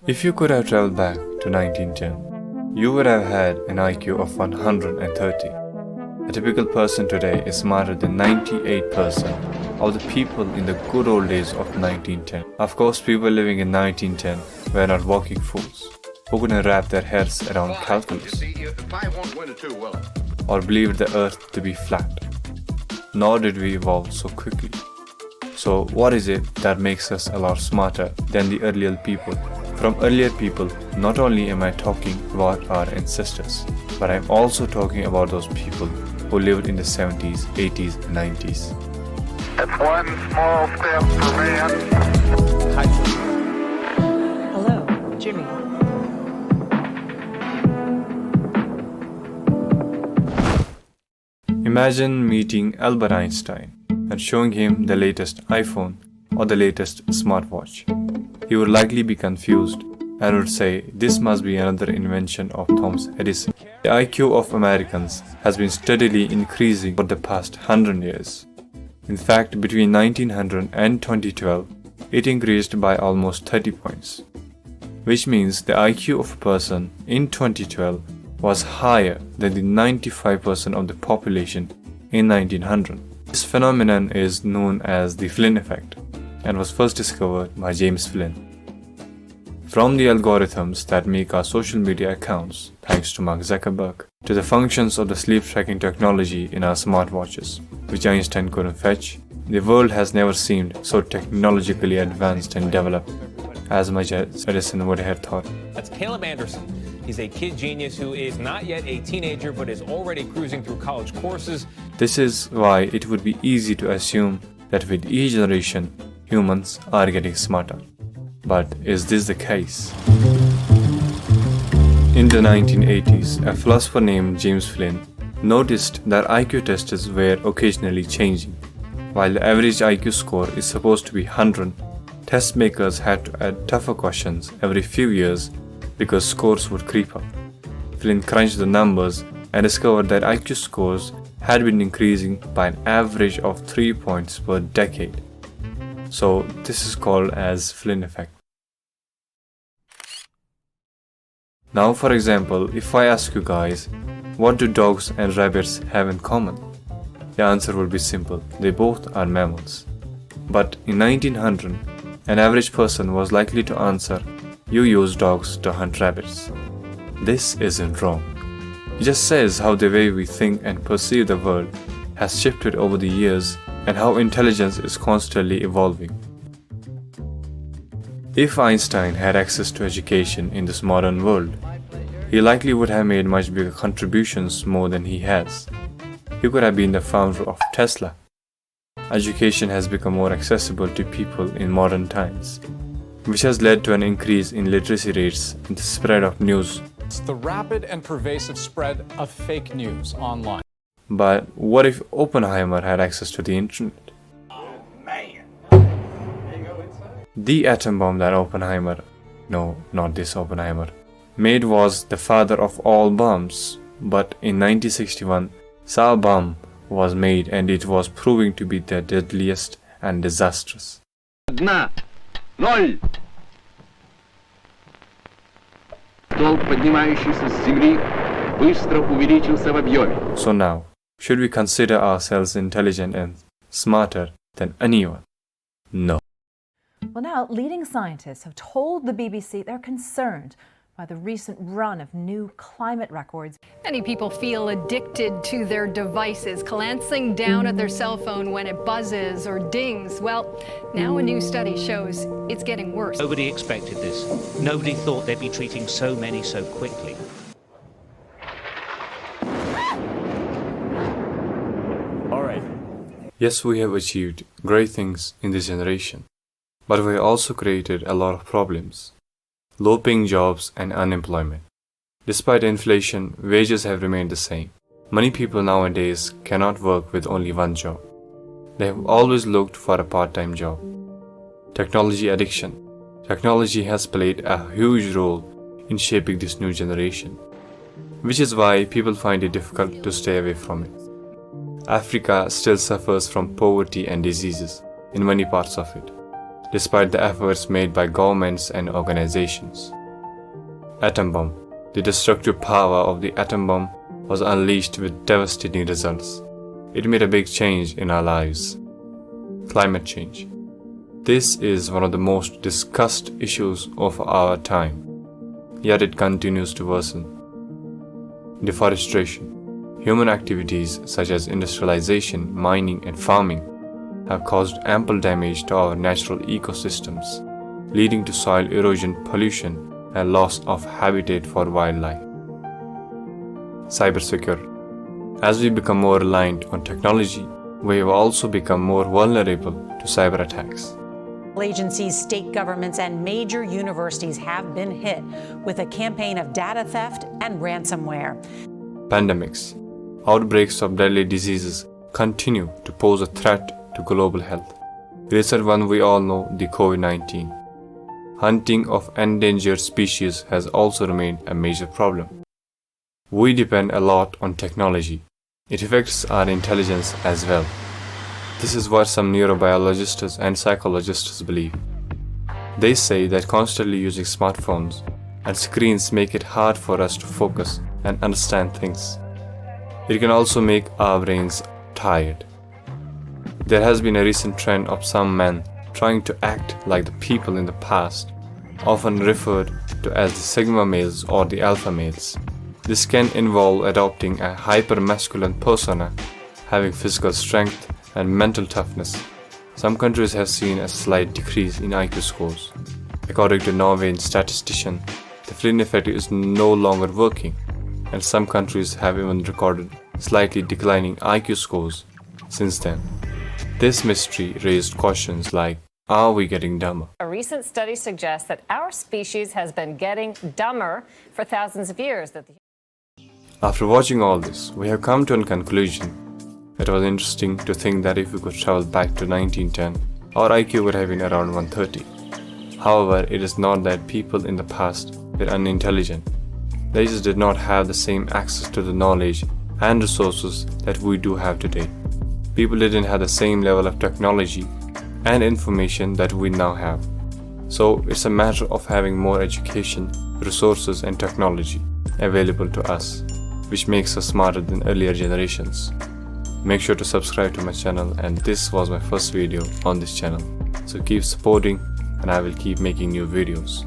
If you could have traveled back to 1910, you would have had an IQ of 130. A typical person today is smarter than 98% of the people in the good old days of 1910. Of course, people living in 1910 were not working fools who couldn't wrap their heads around calculus or believed the earth to be flat. Nor did we evolve so quickly. So what is it that makes us a lot smarter than the earlier people? From earlier people, not only am I talking about our ancestors, but I'm also talking about those people who lived in the 70s, 80s, and 90s. That's one small step for man. Hello, Jimmy. Imagine meeting Albert Einstein and showing him the latest iPhone or the latest smartwatch. He would likely be confused and would say this must be another invention of Thomas Edison. The IQ of Americans has been steadily increasing for the past 100 years. In fact, between 1900 and 2012, it increased by almost 30 points, which means the IQ of a person in 2012 was higher than the 95% of the population in 1900. This phenomenon is known as the Flynn effect and was first discovered by James Flynn. From the algorithms that make our social media accounts, thanks to Mark Zuckerberg, to the functions of the sleep tracking technology in our smartwatches, which Einstein couldn't fetch, the world has never seemed so technologically advanced and developed as much as Edison would have thought. That's Caleb Anderson. He's a kid genius who is not yet a teenager but is already cruising through college courses. This is why it would be easy to assume that with each generation, humans are getting smarter. But is this the case? In the 1980s, a philosopher named James Flynn noticed that IQ tests were occasionally changing. While the average IQ score is supposed to be 100, test makers had to add tougher questions every few years because scores would creep up. Flynn crunched the numbers and discovered that IQ scores had been increasing by an average of 3 points per decade. So this is called as Flynn effect. Now for example, if I ask you guys, what do dogs and rabbits have in common? The answer would be simple, they both are mammals. But in 1900, an average person was likely to answer, you use dogs to hunt rabbits. This isn't wrong. It just says how the way we think and perceive the world has shifted over the years and how intelligence is constantly evolving. If Einstein had access to education in this modern world, he likely would have made much bigger contributions more than he has. He could have been the founder of Tesla. Education has become more accessible to people in modern times, which has led to an increase in literacy rates and the spread of news. It's the rapid and pervasive spread of fake news online. But what if Oppenheimer had access to the internet? The atom bomb that Oppenheimer made was the father of all bombs, but in 1961, Saw bomb was made and it was proving to be the deadliest and disastrous. Ноль. Столб, поднимающийся с земли, быстро увеличился в объеме. So now, should we consider ourselves intelligent and smarter than anyone? No. Well, now, leading scientists have told the BBC they're concerned by the recent run of new climate records. Many people feel addicted to their devices, glancing down at their cell phone when it buzzes or dings. Well, now a new study shows it's getting worse. Nobody expected this. Nobody thought they'd be treating so many so quickly. All right. Yes, we have achieved great things in this generation, but we also created a lot of problems. Low-paying jobs and unemployment. Despite inflation, wages have remained the same. Many people nowadays cannot work with only one job. They have always looked for a part-time job. Technology addiction. Technology has played a huge role in shaping this new generation, which is why people find it difficult to stay away from it. Africa still suffers from poverty and diseases in many parts of it. despite the efforts made by governments and organizations. Atom bomb. The destructive power of the atom bomb was unleashed with devastating results. It made a big change in our lives. Climate change. This is one of the most discussed issues of our time, yet it continues to worsen. Deforestation. Human activities such as industrialization, mining, and farming have caused ample damage to our natural ecosystems, leading to soil erosion, pollution, and loss of habitat for wildlife. Cybersecurity. As we become more reliant on technology, we have also become more vulnerable to cyber attacks. Agencies, state governments, and major universities have been hit with a campaign of data theft and ransomware. Pandemics. Outbreaks of deadly diseases continue to pose a threat to global health. The recent one we all know, the COVID-19. Hunting of endangered species has also remained a major problem. We depend a lot on technology. It affects our intelligence as well. This is what some neurobiologists and psychologists believe. They say that constantly using smartphones and screens make it hard for us to focus and understand things. It can also make our brains tired. There has been a recent trend of some men trying to act like the people in the past, often referred to as the Sigma males or the alpha males. This can involve adopting a hyper-masculine persona, having physical strength and mental toughness. Some countries have seen a slight decrease in IQ scores. According to Norwegian statistician, the Flynn effect is no longer working, and some countries have even recorded slightly declining IQ scores since then. This mystery raised questions like, are we getting dumber? A recent study suggests that our species has been getting dumber for thousands of years. After watching all this, we have come to a conclusion. It was interesting to think that if we could travel back to 1910, our IQ would have been around 130. However, it is not that people in the past were unintelligent. They just did not have the same access to the knowledge and resources that we do have today. People didn't have the same level of technology and information that we now have. So it's a matter of having more education, resources, and technology available to us, which makes us smarter than earlier generations. Make sure to subscribe to my channel, and this was my first video on this channel. So keep supporting and I will keep making new videos.